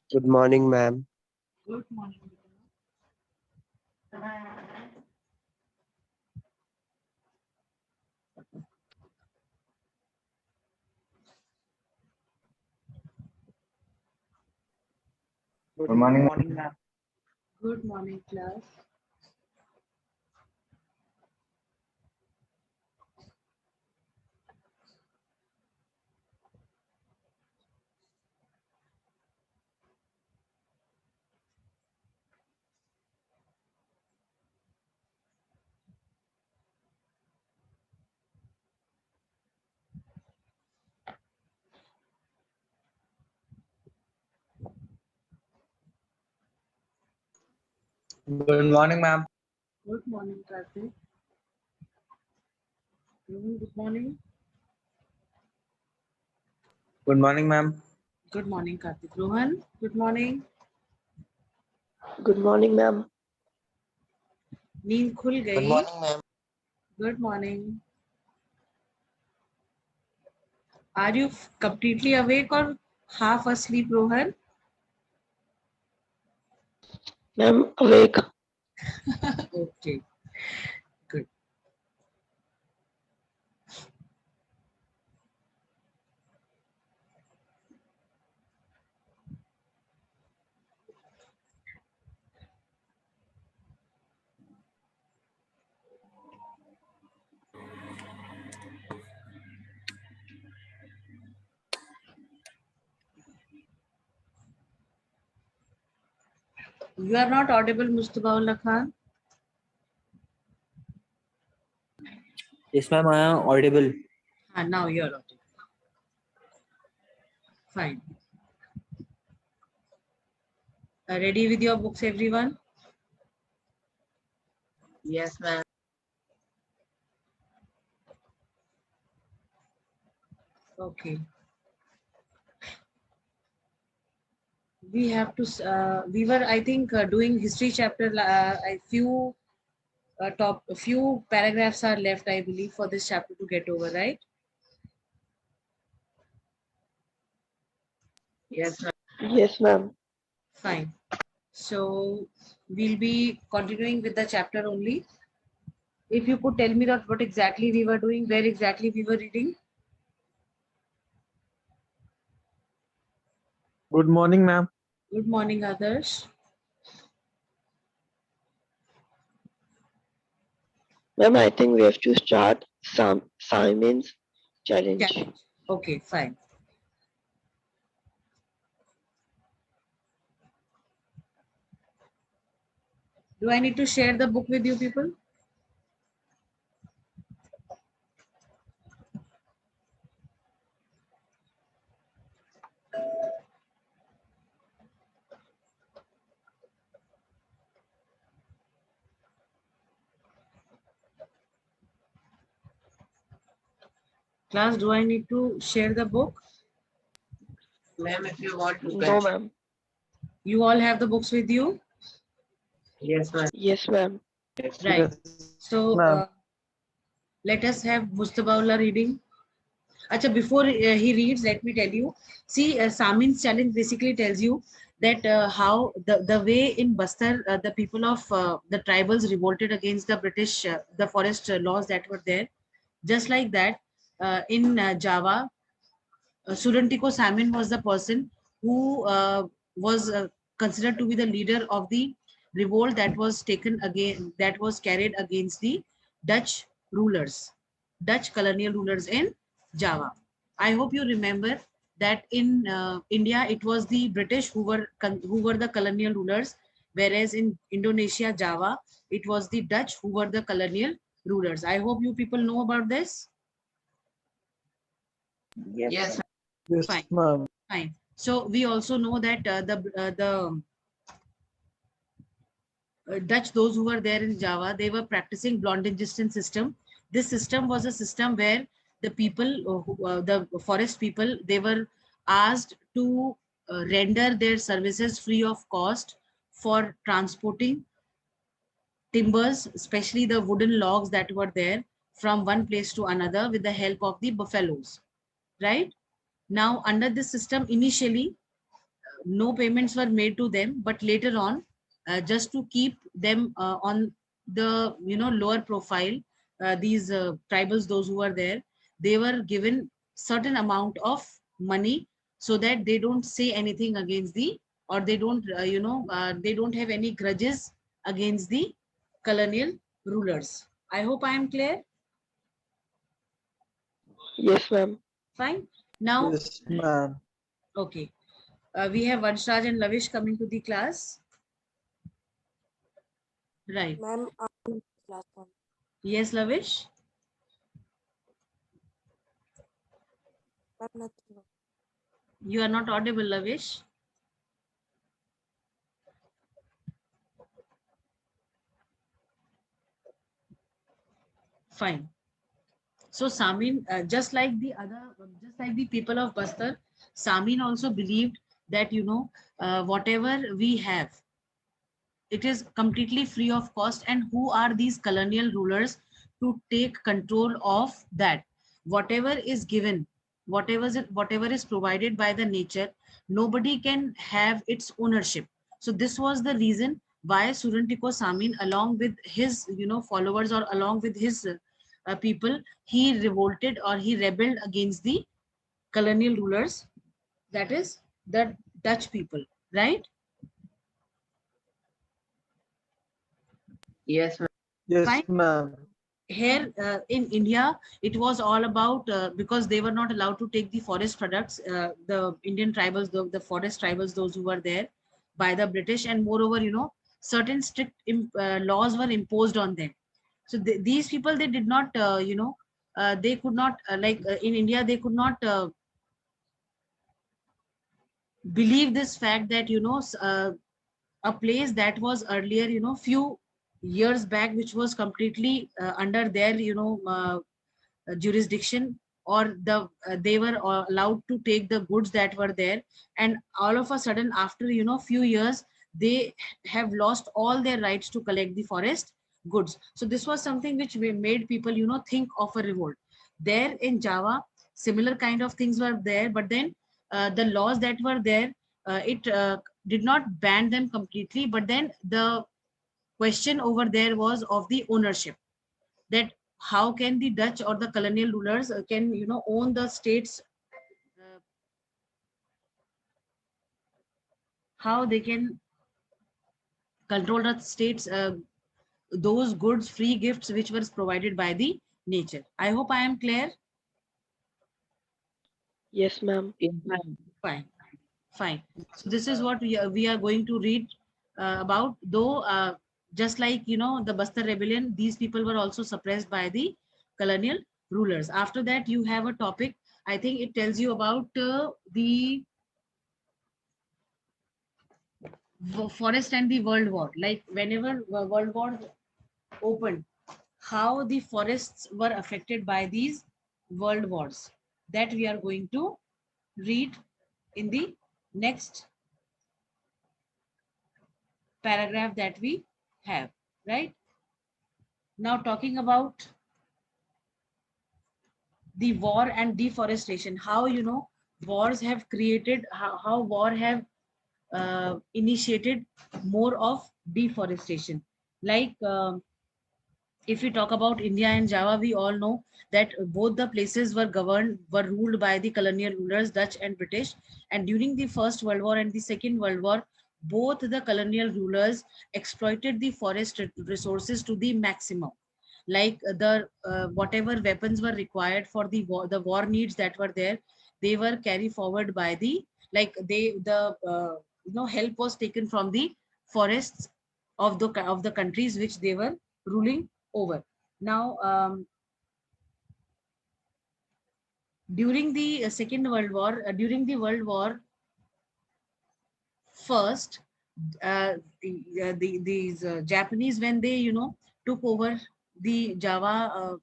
Good morning, ma'am. Good morning. Good morning. Ma'am. Good morning, class. Good morning, ma'am. Good morning, Karthik. Good morning. Good morning, ma'am. Good morning, Karthik. Rohan, good morning. Good morning, ma'am. नींद खुल Good गई? morning, ma'am. Good morning. Are you completely awake or half asleep, Rohan? Ma'am, awake. Okay, good. You are not audible, Mustafa Khan. Yes, ma'am. I am audible. Now you are audible. Fine. Ready with your books, everyone? Yes, ma'am. Okay. We have to. We were, I think, doing history chapter. A few paragraphs are left, I believe, for this chapter to get over, right? Yes, ma'am. Yes, ma'am. Fine. So we'll be continuing with the chapter only. If you could tell me that what exactly we were doing, where exactly we were reading. Good morning, ma'am. Good morning, Adarsh. Ma'am, I think we have to start Simon's challenge. Challenge. Okay, fine. Do I need to share the book with you people? Class, do I need to share the book? Ma'am, if you want to. No, ma'am. You all have the books with you? Yes, ma'am. Yes, ma'am. Right. So Ma'am. let us have Mustabaullah reading. Acha, before he reads, let me tell you. See, Samin's challenge basically tells you that how the way in Bastar, the people of the tribals revolted against the British, the forest laws that were there. Just like that, in Java, Surantiko Samin was the person who was considered to be the leader of the revolt that was taken again, that was carried against the Dutch rulers, Dutch colonial rulers in Java. I hope you remember that in India it was the British who were the colonial rulers, whereas in Indonesia, Java, it was the Dutch who were the colonial rulers. I hope you people know about this. Yes. Yes, Fine. ma'am. Fine. So we also know that the Dutch, those who were there in Java, they were practicing Blondingistan system. This system was a system where the people, the forest people, they were asked to render their services free of cost for transporting timbers, especially the wooden logs that were there, from one place to another with the help of the buffaloes. Right? Now, under this system, initially, no payments were made to them, but later on, just to keep them on the lower profile, these tribals, those who are there, they were given certain amount of money so that they don't say anything against the, or they don't they don't have any grudges against the colonial rulers. I hope I am clear. Yes, ma'am. Fine. Now, Yes, ma'am. okay. We have Vanshraj and Lavish coming to the class. Right. Ma'am, class one. Yes, Lavish. Ma'am, nothing. You are not audible, Lavish. Fine. So Samin, just like the people of Bastar, Samin also believed that whatever we have, it is completely free of cost. And who are these colonial rulers to take control of that? Whatever is given, whatever is provided by the nature, nobody can have its ownership. So this was the reason why Surantiko Samin, along with his followers, or along with his people, he revolted or he rebelled against the colonial rulers, that is the Dutch people, right? Yes, ma'am. Yes, Fine. ma'am. Here in India, it was all about because they were not allowed to take the forest products, the Indian tribals, the forest tribals, those who were there by the British, and moreover, certain strict laws were imposed on them. So these people, they did not, they could not, in India, they could not believe this fact that, a place that was earlier, few years back, which was completely under their, jurisdiction, or they were allowed to take the goods that were there, and all of a sudden, after few years, they have lost all their rights to collect the forest goods. So this was something which made people think of a revolt. There in Java, similar kind of things were there, but then the laws that were there, it did not ban them completely, but then the question over there was of the ownership, that how can the Dutch or the colonial rulers can own the states, uh, how they can control the states, those goods, free gifts which was provided by the nature. I hope I am clear. Yes, ma'am. Yes, ma'am. Fine, fine. So this is what we are going to read about. Though just like the Bastar rebellion, these people were also suppressed by the colonial rulers. After that, you have a topic. I think it tells you about the forest and the world war. Like whenever world war opened, how the forests were affected by these world wars. That we are going to read in the next paragraph that we have, right? Now talking about the war and deforestation, how wars have created, how war have initiated more of deforestation. Like if we talk about India and Java, we all know that both the places were ruled by the colonial rulers, Dutch and British. And during the First World War and the Second World War, both the colonial rulers exploited the forest resources to the maximum. Like the whatever weapons were required for the war needs that were there, they were carried forward by the, like the help was taken from the forests of the countries which they were ruling over. Now, during the Second World War, during the World War First, these Japanese, when they took over the Java,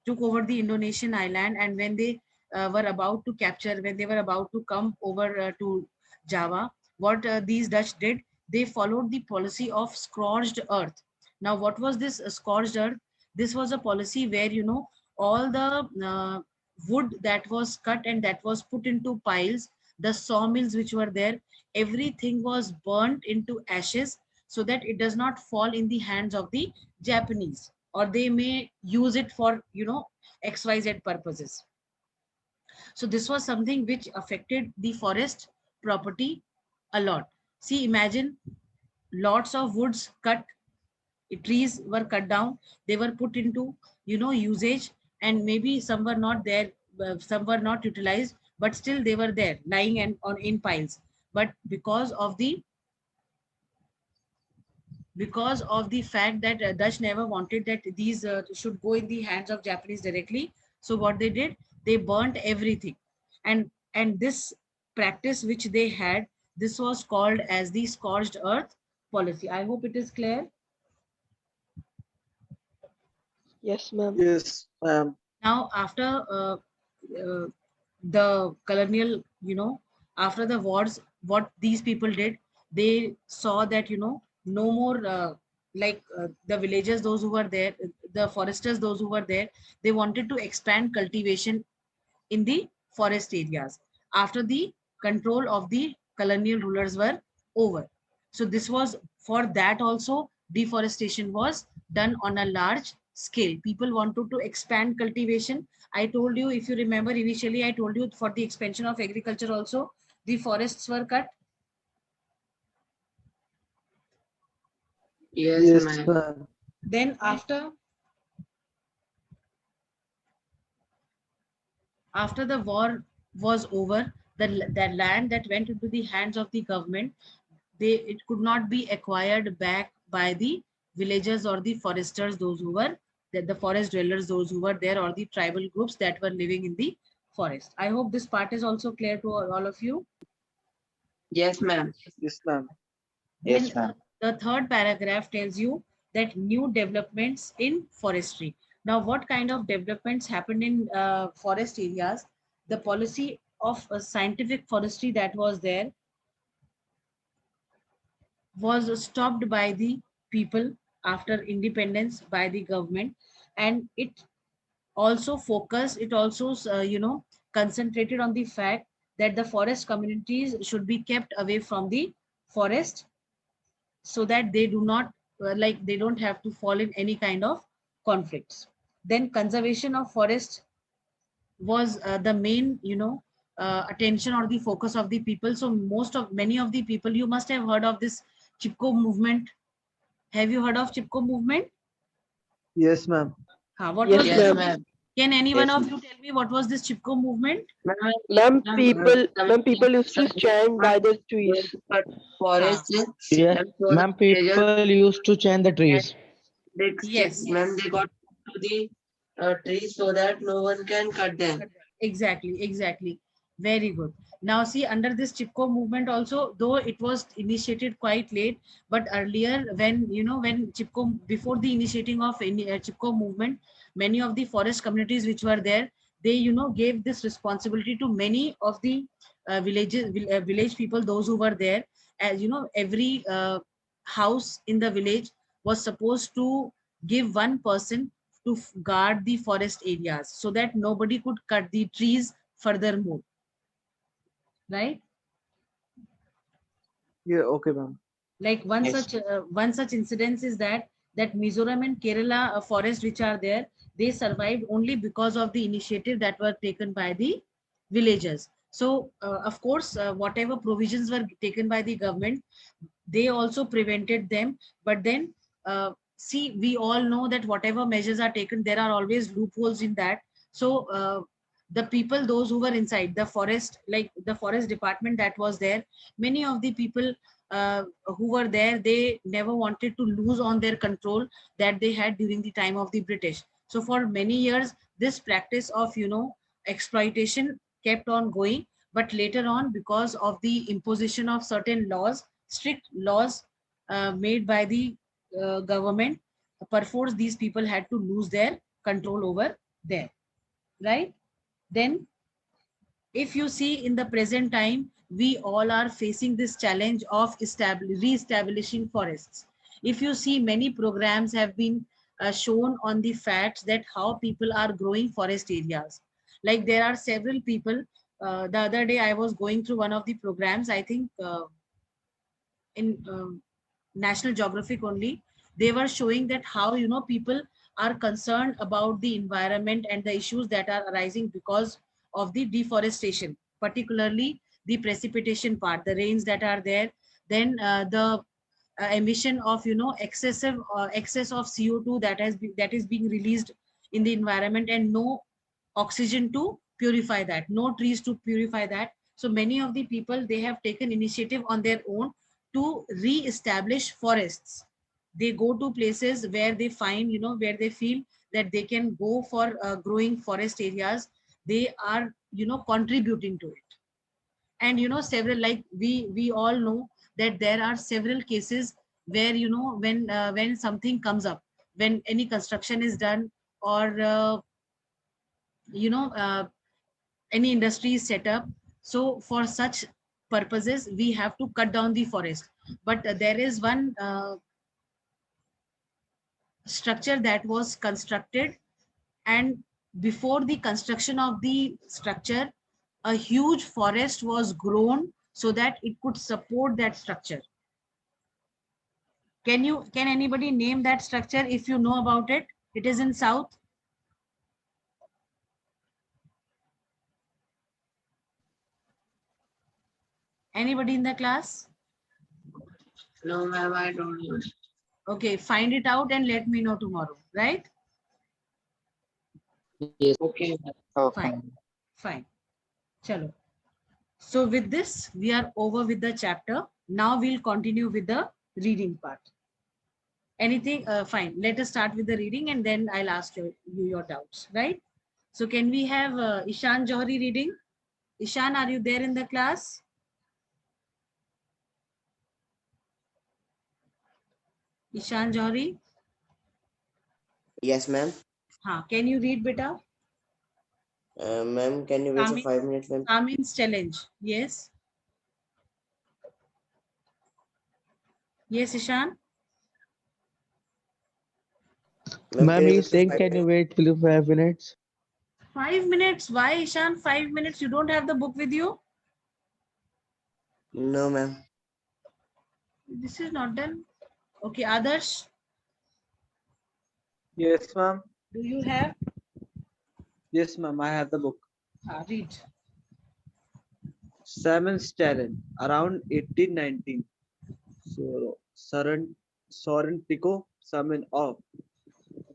took over the Indonesian island, and when they were about to capture, when they were about to come over to Java, what these Dutch did, they followed the policy of scorched earth. Now, what was this scorched earth? This was a policy where all the wood that was cut and that was put into piles, the sawmills which were there, everything was burnt into ashes so that it does not fall in the hands of the Japanese, or they may use it for, XYZ purposes. So this was something which affected the forest property a lot. See, imagine lots of woods cut, trees were cut down, they were put into, usage, and maybe some were not there, some were not utilized, but still they were there lying and on in piles. But because of the fact that Dutch never wanted that these should go in the hands of Japanese directly. So what they did, they burnt everything, and this practice which they had, this was called as the scorched earth policy. I hope it is clear. Yes, ma'am. Yes, ma'am. Now, after uh, the colonial, after the wars, what these people did, they saw that, no more the villagers, those who were there, the foresters, those who were there, they wanted to expand cultivation in the forest areas after the control of the colonial rulers were over. So this was for that also, deforestation was done on a large scale. People wanted to expand cultivation. I told you, if you remember, initially I told you, for the expansion of agriculture also, the forests were cut. Yes, Yes, ma'am. ma'am. Then after the war was over, the land that went into the hands of the government, it could not be acquired back by the villagers or the foresters, those who were the forest dwellers, those who were there, or the tribal groups that were living in the forest. I hope this part is also clear to all of you. Yes, ma'am. Yes, ma'am. Then Yes, ma'am. the third paragraph tells you that new developments in forestry. Now, what kind of developments happened in forest areas? The policy of scientific forestry that was there was stopped by the people after independence by the government, and it also concentrated on the fact that the forest communities should be kept away from the forest, so that they do not they don't have to fall in any kind of conflicts. Then conservation of forest was the main attention or the focus of the people. So many of the people, you must have heard of this Chipko movement. Have you heard of Chipko movement? Yes, ma'am. What Yes, was Yes, this? ma'am. ma'am. Can any one Yes, of ma'am. you tell me what was this Chipko movement? Ma'am, people, Some used to stand by the trees. cut forests Yeah, and so the ma'am. villagers, People used to chant the trees. Yes, when they got to the trees so that no one can cut them. exactly. Very good. Now see, under this Chipko movement also, though it was initiated quite late, but earlier, when Chipko, before the initiating of any Chipko movement, many of the forest communities which were there, they gave this responsibility to many of the village people, those who were there. As you know, every house in the village was supposed to give one person to guard the forest areas, so that nobody could cut the trees furthermore, right? Yeah, okay, ma'am. Like Yes. one such incidence is that Mizoram and Kerala forest which are there, they survived only because of the initiative that were taken by the villagers. So of course, whatever provisions were taken by the government, they also prevented them. But then see, we all know that whatever measures are taken, there are always loopholes in that. So the people, those who were inside the forest, like the forest department that was there, many of the people who were there, they never wanted to lose on their control that they had during the time of the British. So for many years, this practice of exploitation kept on going. But later on, because of the imposition of certain laws, strict laws made by the government, perforce these people had to lose their control over there, right? Then if you see, in the present time, we all are facing this challenge of re-establishing forests. If you see, many programs have been shown on the facts that how people are growing forest areas. Like there are several people the other day I was going through one of the programs, I think in National Geographic only. They were showing that how, you know, people are concerned about the environment and the issues that are arising because of the deforestation, particularly the precipitation part, the rains that are there, then the emission of, you know, excess of CO2 that is being released in the environment, and no oxygen to purify that, no trees to purify that. So many of the people, they have taken initiative on their own to re-establish forests. They go to places where they find, you know, where they feel that they can go for growing forest areas. They are, you know, contributing to it. And you know, several, like we all know that there are several cases where, you know, when something comes up, when any construction is done, or you know, any industry is set up, so for such purposes we have to cut down the forest. But there is one structure that was constructed, and before the construction of the structure, a huge forest was grown so that it could support that structure. Can anybody name that structure if you know about it? It is in south. Anybody in the class? No, ma'am, I don't know. Okay, find it out and let me know tomorrow, right? Yes. Okay. Fine, fine. Chalo. So with this, we are over with the chapter. Now we'll continue with the reading part. Anything? Fine. Let us start with the reading and then I'll ask you your doubts, right? So can we have Ishan Johari reading? Ishan, are you there in the class? Ishan Johari? Yes, ma'am. Haan, can you read, beta? Ma'am, can you wait for 5 minutes, ma'am? Samin's challenge. Yes. Yes, Ishan? Ma'am, Ma'am, can you he's wait for saying, 5 can you minutes? wait till 5 minutes? 5 minutes. Why, Ishan? 5 minutes. You don't have the book with you? No, ma'am. This is not done. Okay, Adarsh, Yes, ma'am. do you have? Yes, ma'am. I have the book. Read. Simon's Challenge, around 1819. So, Sorrentico, Simon of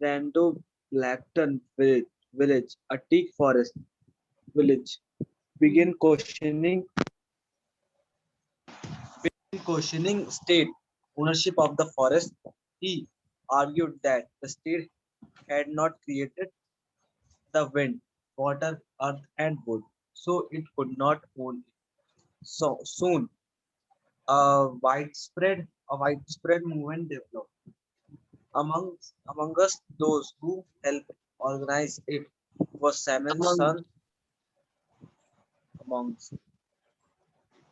Rando Blackton village, a teak forest village, began questioning state ownership of the forest. He argued that the state had not created the wind, water, earth, and wood, so it could not own it. So soon, a widespread movement developed. Among us, those who helped organize it was Simon's Among son. Amongst it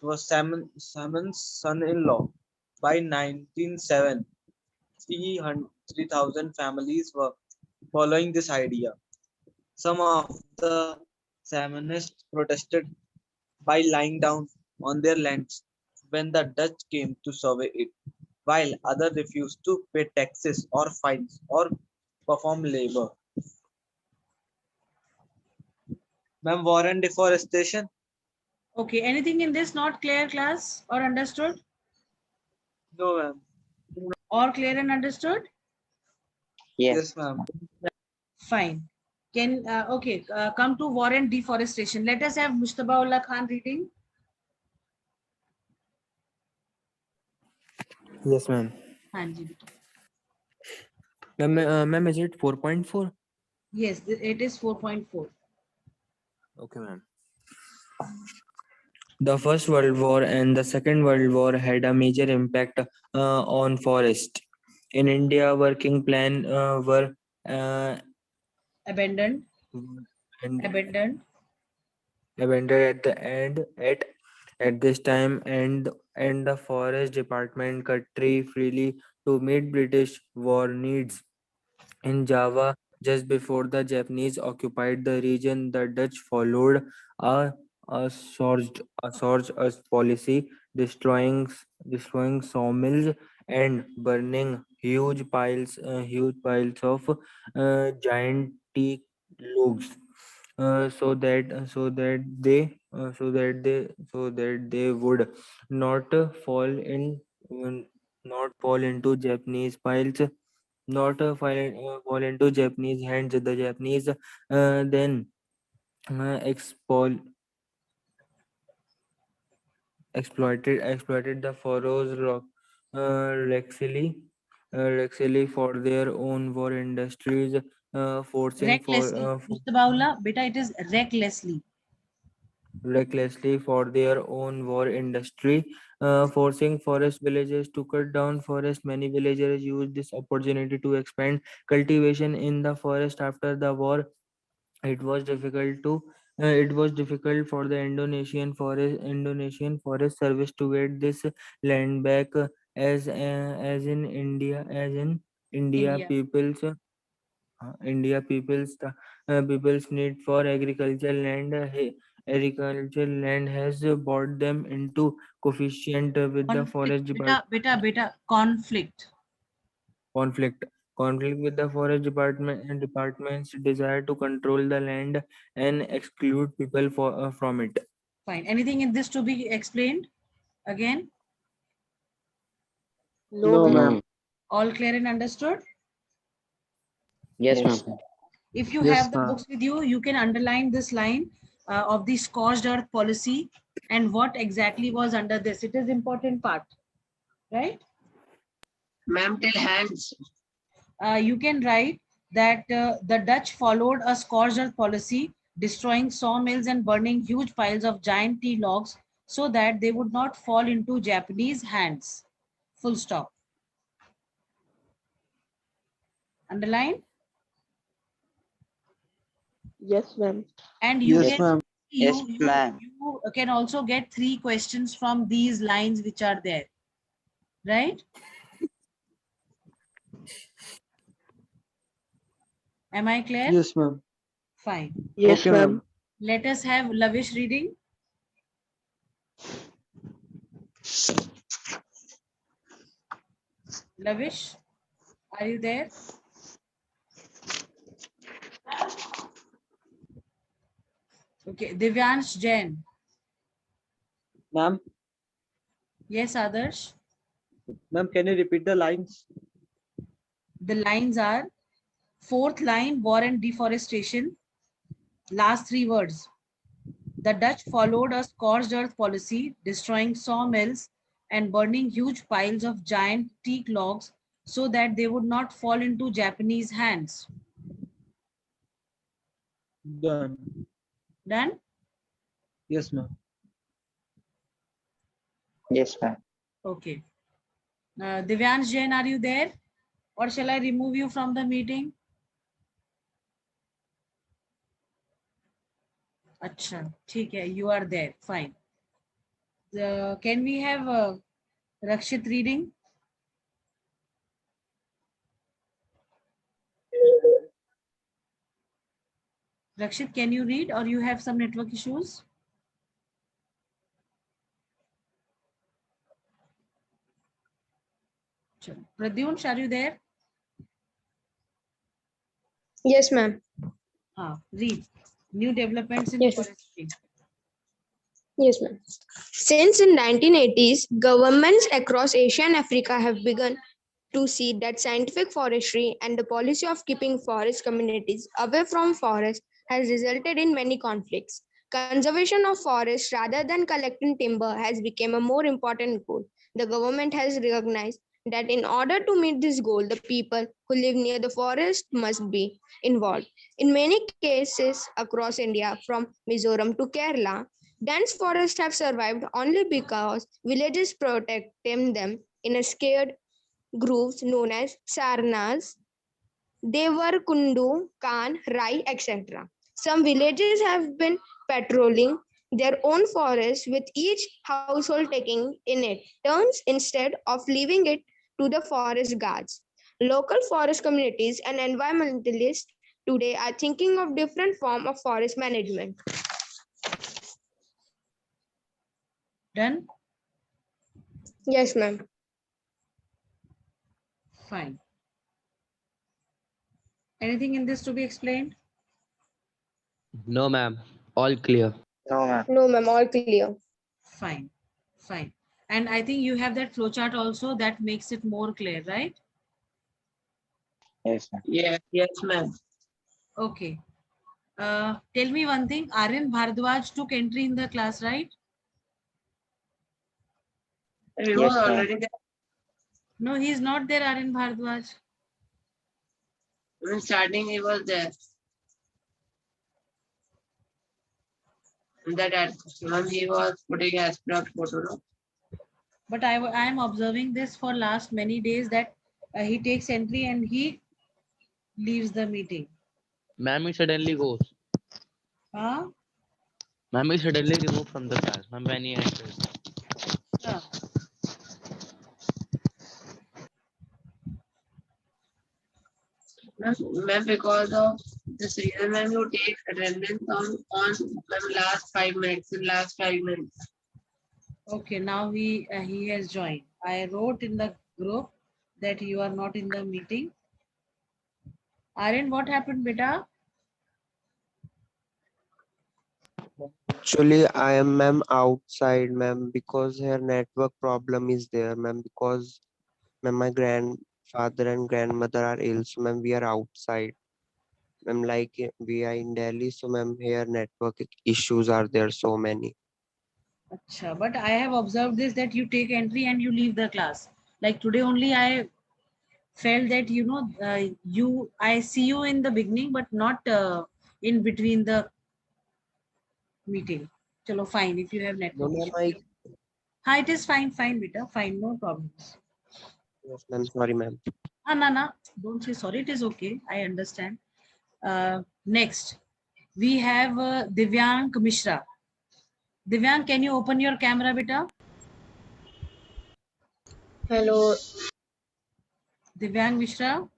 was Simon's son-in-law. By 1907, 3,000 families were following this idea. Some of the Simonists protested by lying down on their lands when the Dutch came to survey it, while others refused to pay taxes or fines or perform labor. Ma'am, war and deforestation? Okay, anything in this not clear, class, or understood? No, ma'am. Or clear and understood? Yes, ma'am. Fine. Okay, come to war and deforestation. Let us have Mustabaullah Khan reading. Yes, ma'am. Hanji. Ma'am, is it 4.4? Yes, it is 4.4. Okay, ma'am. The First World War and the Second World War had a major impact on forest. In India, working plan were Abandoned. and Abandoned. abandoned at the end at this time, and the forest department cut tree freely to meet British war needs. In Java, just before the Japanese occupied the region, the Dutch followed a a policy, destroying sawmills and burning huge piles of giant teak logs, so that they would not fall in not fall into Japanese piles, not fall into Japanese hands. The Japanese then expol exploited the furrows recklessly for their own war industries, forcing Recklessly. Mustabaullah, beta, it is recklessly. recklessly for their own war industry, forcing forest villagers to cut down forest. Many villagers used this opportunity to expand cultivation in the forest after the war. It was difficult for the Indonesian Forest Service to get this land back, as in India India. people's need for agricultural land has brought them into coefficient with the Conflict. forest department. Beta. Conflict. conflict Conflict with the forest department's desire to control the land and exclude people from it. Fine. Anything in this to be explained again? No, ma'am. No. All clear and understood? Yes, ma'am. If you Yes, have the ma'am. books with you, you can underline this line of the scorched earth policy and what exactly was under this. It is important part, right? Ma'am, till hands. You can write that the Dutch followed a scorched earth policy, destroying sawmills and burning huge piles of giant tea logs so that they would not fall into Japanese hands. Full stop. Underline. Yes, ma'am. And you Yes, can ma'am. you can also get 3 questions from these lines which are there, right? Am I clear? Yes, ma'am. Fine. Yes, okay, ma'am. Let us have Lavish reading. Lavish, are you there? Okay, Divyansh Jain. Ma'am, Yes, Adarsh. ma'am, can you repeat the lines? The lines are: fourth line, war and deforestation. Last 3 words. The Dutch followed a scorched earth policy, destroying sawmills and burning huge piles of giant teak logs so that they would not fall into Japanese hands. Done. Done? Yes, ma'am. Yes, ma'am. Okay. Divyansh Jain, are you there? Or shall I remove you from the meeting? Acha, theek hai, you are there. Fine. Can we have Rakshit reading? Rakshit, can you read or you have some network issues? Pradyumsh, are you there? Yes, ma'am. Read. New developments in Yes, forestry. Yes, ma'am. Since in 1980s, governments across Asia and Africa have begun to see that scientific forestry and the policy of keeping forest communities away from forests has resulted in many conflicts. Conservation of forests rather than collecting timber has become a more important goal. The government has recognized that in order to meet this goal, the people who live near the forest must be involved. In many cases across India, from Mizoram to Kerala, dense forests have survived only because villages protected them in a scared groups known as Sarnas. They were Kundu, Khan, Rai, etc. Some villages have been patrolling their own forest with each household taking in it turns instead of leaving it to the forest guards. Local forest communities and environmentalists today are thinking of different form of forest management. Done? Yes, ma'am. Fine. Anything in this to be explained? No, ma'am. All clear. No, ma'am. No, ma'am. All clear. Fine. Fine. And I think you have that flowchart also that makes it more clear, right? Yes, ma'am. Yes, ma'am. Okay. Tell me one thing. Aryan Bhardwaj took entry in the class, right? We Yes, was ma'am. already there. No, he is not there, Aryan Bhardwaj. In starting, he was there. That at when he was putting as per photo. No? But I am observing this for last many days that he takes entry and he leaves the meeting. Ma'am, he suddenly goes. Huh? Ma'am, he suddenly removed from the class. Ma'am, when he enters. Yeah. Ma'am, because of this reason, ma'am, you take attendance on ma'am, last 5 minutes. In last 5 minutes. Okay, now he has joined. I wrote in the group that you are not in the meeting. Aryan, what happened, beta? Actually, I am ma'am outside, ma'am, because her network problem is there, ma'am, because ma'am, my grandfather and grandmother are ill, so ma'am, we are outside. Ma'am, like we are in Delhi, so ma'am, here network issues are there so many. Acha, but I have observed this that you take entry and you leave the class. Like today only I felt that I see you in the beginning but not in between the meeting. Chalo, fine. If you have No, network ma'am, issue. Hi, it is fine, beta. Fine, no problems. yes, ma'am, sorry, ma'am. No. Don't say sorry. It is okay. I understand. Next, we have Divyang Mishra. Divyang, can you open your camera, beta? Hello. Divyang Mishra.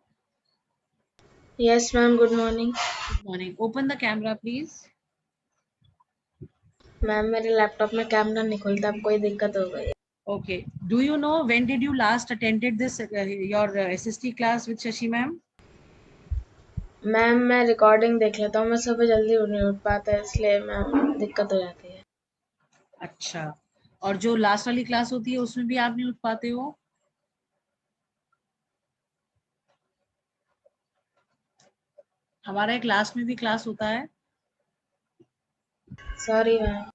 Yes, ma'am. Good morning. Good morning. Open the camera, please. Ma'am मेरे laptop में camera नहीं खुलता, अब कोई दिक्कत हो गई। Okay. Do you know when did you last attended this your SST class with Shashi ma'am? Ma'am मैं रिकॉर्डिंग देख लेता हूँ, मैं सुबह जल्दी नहीं उठ पाता, इसलिए मैम दिक्कत हो जाती है। अच्छा, और जो लास्ट वाली क्लास होती है उसमें भी आप नहीं उठ पाते हो? हमारा क्लास में भी क्लास होता है। Sorry ma'am.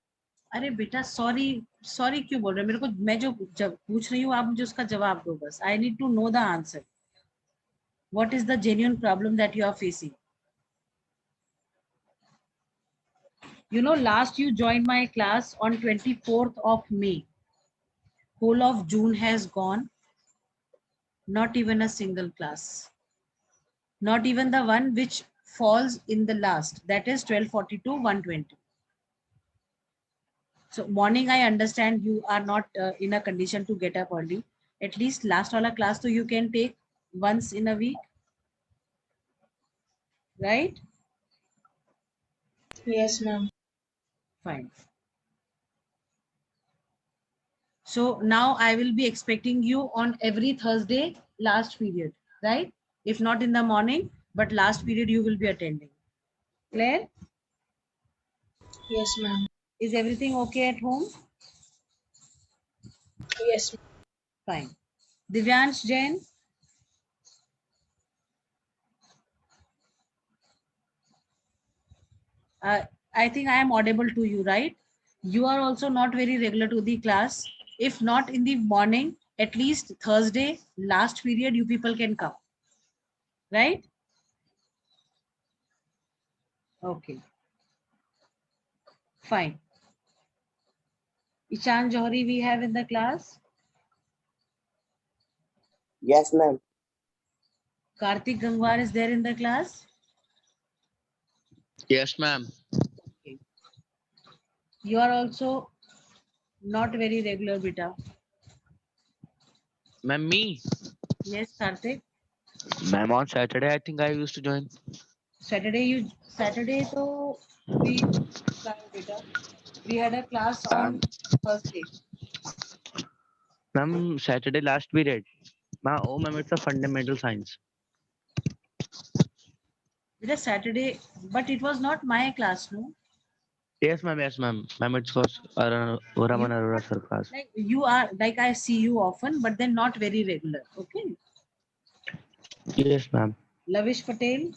अरे बेटा सॉरी सॉरी क्यों बोल रहे हो? मेरे को मैं जो पूछ रही हूँ आप मुझे उसका जवाब दो बस। I need to know the answer. What is the genuine problem that you are facing? You know, last you joined my class on 24th of May. Whole of June has gone. Not even a single class. Not even the one which falls in the last. That is 12:42, 1:20. So morning, I understand you are not in a condition to get up early. At least last wala class, so you can take once in a week, right? Yes, ma'am. Fine. So now I will be expecting you on every Thursday, last period, right? If not in the morning, but last period you will be attending. Claire? Yes, ma'am. Is everything okay at home? Yes. Fine. Divyansh Jain? I think I am audible to you, right? You are also not very regular to the class. If not in the morning, at least Thursday, last period, you people can come, right? Okay. Fine. Ishan Johari we have in the class. Yes, ma'am. Karthik Gangwar is there in the class. Yes, ma'am. Okay. You are also not very regular, beta. Ma'am, me? Yes, Karthik. Ma'am, on Saturday, I think I used to join. Saturday so we beta. We had a class on Thursday. Ma'am, Saturday last we read. Ma'am, oh ma'am, it's a fundamental science. It is Saturday, but it was not my class, no? Yes, ma'am. Yes, ma'am. Ma'am, it's was Raman Arora sir class. Like you are, like I see you often, but then not very regular. Okay. Yes, ma'am. Lavish Patel.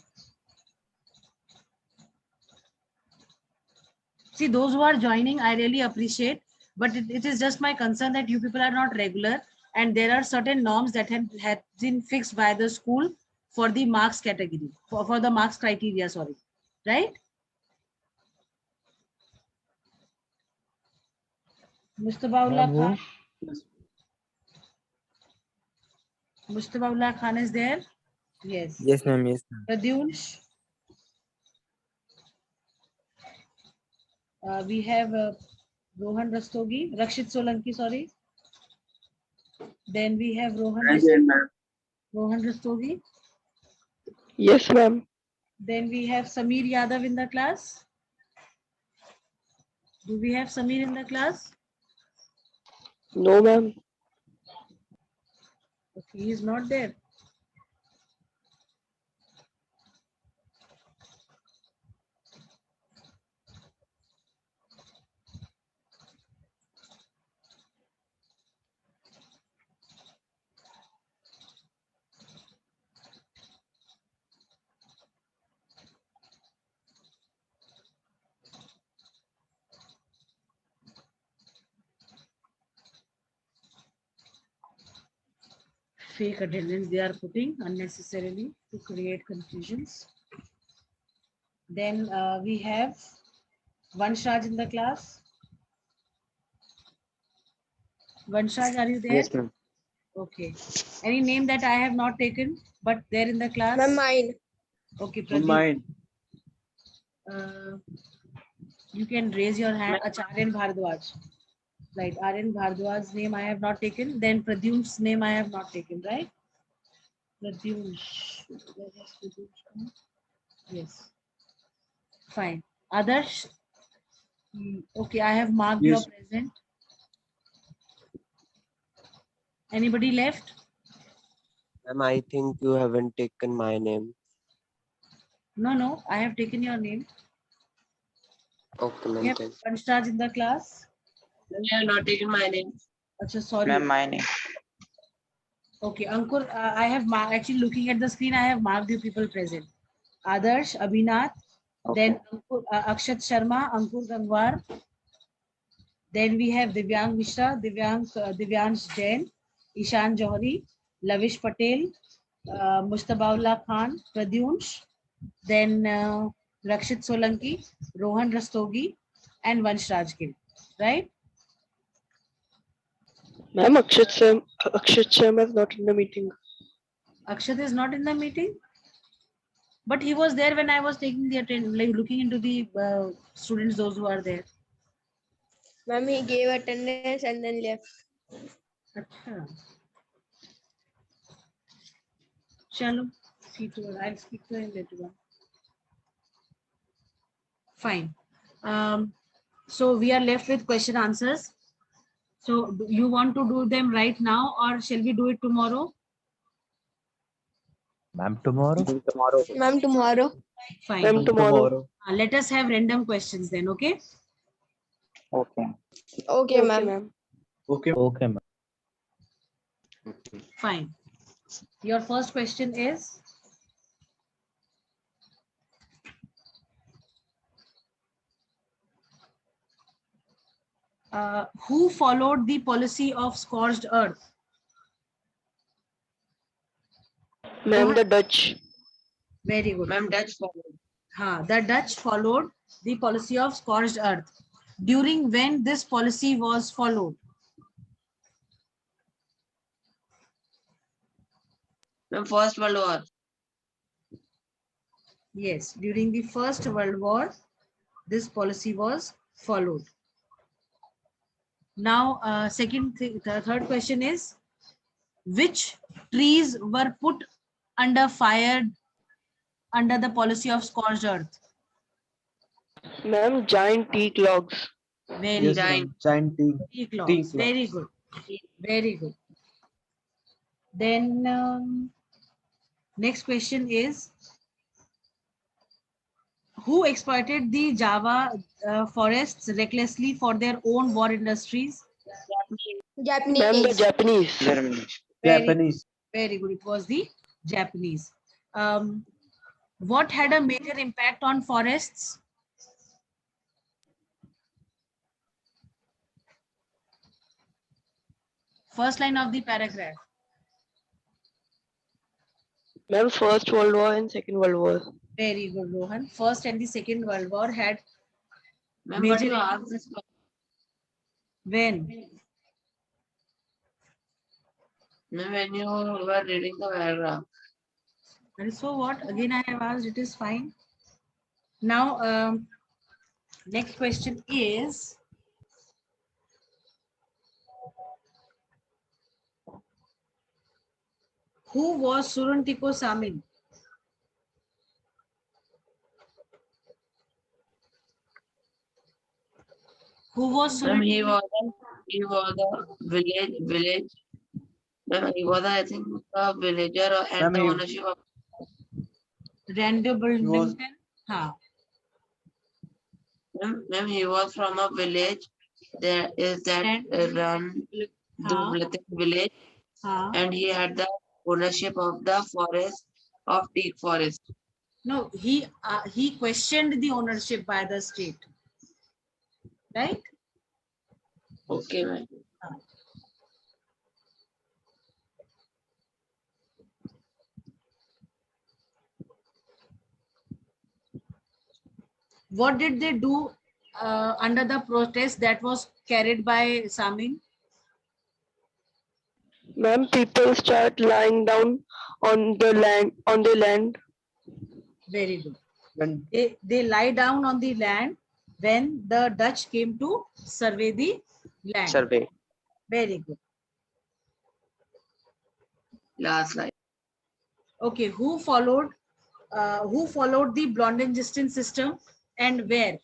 See, those who are joining, I really appreciate, but it is just my concern that you people are not regular, and there are certain norms that have been fixed by the school for the marks category, for the marks criteria, sorry. Right? Mustafaullah Khan. Mustafaullah Khan is there? Yes. Yes, ma'am. Yes, ma'am. Pradyunsh. We have Rohan Rastogi, Rakshit Solanki, sorry. Then we have Rohan Rastogi. Yes, ma'am. Then we have Samir Yadav in the class. Do we have Samir in the class? No, ma'am. Okay, he is not there. Fake attendance they are putting unnecessarily to create confusions. Then we have Vanshaj in the class. Vanshaj, are you there? Yes, ma'am. Okay. Any name that I have not taken, but they're in the class? Ma'am, mine. Okay, Pradeep. Mine. You can raise your hand. Aryan Bhardwaj. Right, Aryan Bhardwaj's name I have not taken. Then Pradyum's name I have not taken, right? Pradyumsh. Where has Pradyumsh come? Yes. Fine. Others? Okay, I have marked your Yes. present. Anybody left? Ma'am, I think you haven't taken my name. No, I have taken your name. Okay, We ma'am. have Thanks. Panshraj in the class. You have not taken my name. Achha, sorry. Ma'am, my name. Okay, Ankur, I have actually looking at the screen, I have marked the people present. Adarsh, Abhinath, then Ankur, Akshat Sharma, Ankur Gangwar. Then we have Divyang Mishra, Divyansh Jain, Ishan Johari, Lavish Patel, Mustabaullah Khan, Pradyunsh, then Rakshit Solanki, Rohan Rastogi, and Vansh Rajgil. Right? Ma'am, Akshat Sharma is not in the meeting. Akshat is not in the meeting, but he was there when I was taking the attendance, like looking into the students, those who are there. Ma'am, he gave attendance and then left. Achha. Chalo, I'll speak to him later on. Fine. So we are left with question answers. So you want to do them right now or shall we do it tomorrow? Ma'am, tomorrow? Ma'am, tomorrow. Fine. Ma'am, tomorrow. Let us have random questions then, okay? Okay. Okay, ma'am. Okay. Okay, ma'am. Fine. Your first question is, who followed the policy of scorched earth? Ma'am, the Dutch. Very good. Ma'am, Dutch followed. The Dutch followed the policy of scorched earth. During when this policy was followed? Ma'am, First World War. Yes, during the First World War, this policy was followed. Now, the third question is, which trees were put under fire under the policy of scorched earth? Ma'am, giant teak logs. Very Yes, good. ma'am. Giant tea. Teak logs. Very good. Very good. Then next question is, who exploited the Java forests recklessly for their own war industries? Ma'am, the Japanese. Japanese. Very, Japanese. very good. It was the Japanese. What had a major impact on forests? First line of the paragraph. Ma'am, First World War and Second World War. Very good, Rohan. First and the Second World War had Ma'am, but major you asked this question. when? Ma'am, when you were reading the paragraph. And so what? Again, I have asked. It is fine. Now, next question is, who was Suruntiko Samin? Who was Ma'am, Suruntiko? he was a village. Ma'am, he was, I think, a villager and Ma'am, the he- ownership of. Randall He was- Billington? Ha. Ma'am, he was from a village. There is that run the village, Ha. and he had the ownership of the forest of teak forest. No, he questioned the ownership by the state. Right? Okay, ma'am. What did they do under the protest that was carried by Samin? Ma'am, people start lying down on the land. Very good. When They lie down on the land when the Dutch came to survey the land. Survey. Very good. Last slide. Okay, who followed the Blondin-Justin system and where?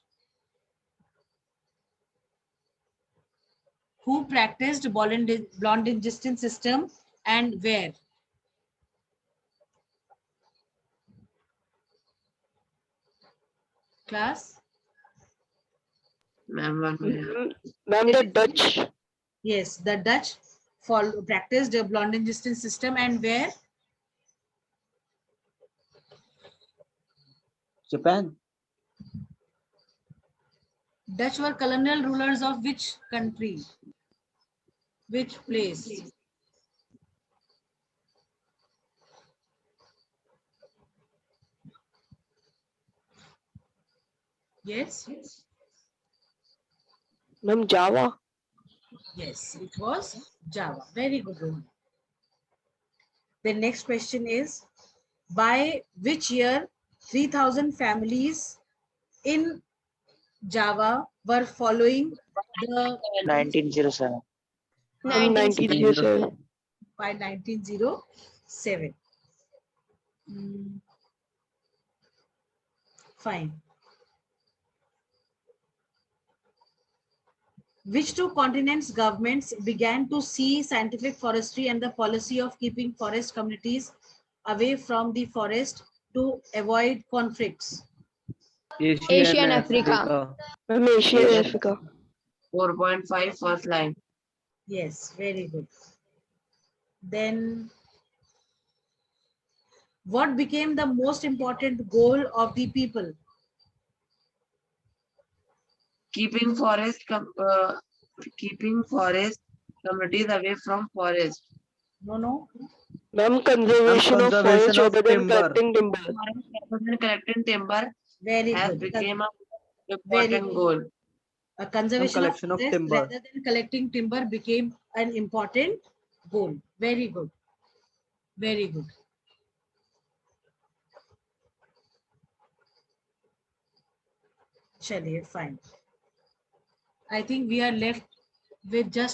Who practiced Blondin-Justin system and where? Class? Ma'am, 1 minute. Ma'am, the Dutch. Yes, the Dutch practiced the Blondin-Justin system and where? Japan. Dutch were colonial rulers of which country? Which place? Yes? Ma'am, Java. Yes, it was Java. Very good, Rohan. The next question is, by which year 3,000 families in Java were following the 1907. Ma'am, 1907. by 1907? Fine. Which two continents' governments began to see scientific forestry and the policy of keeping forest communities away from the forest to avoid conflicts? Asia and Africa. Ma'am, Asia and Africa. 4.5 first line. Yes, very good. Then, what became the most important goal of the people? Keeping forest communities away from forest. No. Ma'am, conservation of forest conservation of rather than timber. collecting timber. Forest rather than collecting timber Very has good. became a Very important good. goal. A conservation of collection of forest timber. rather than collecting timber became an important goal. Very good. Very good. Chaliye, fine. I think we are left with just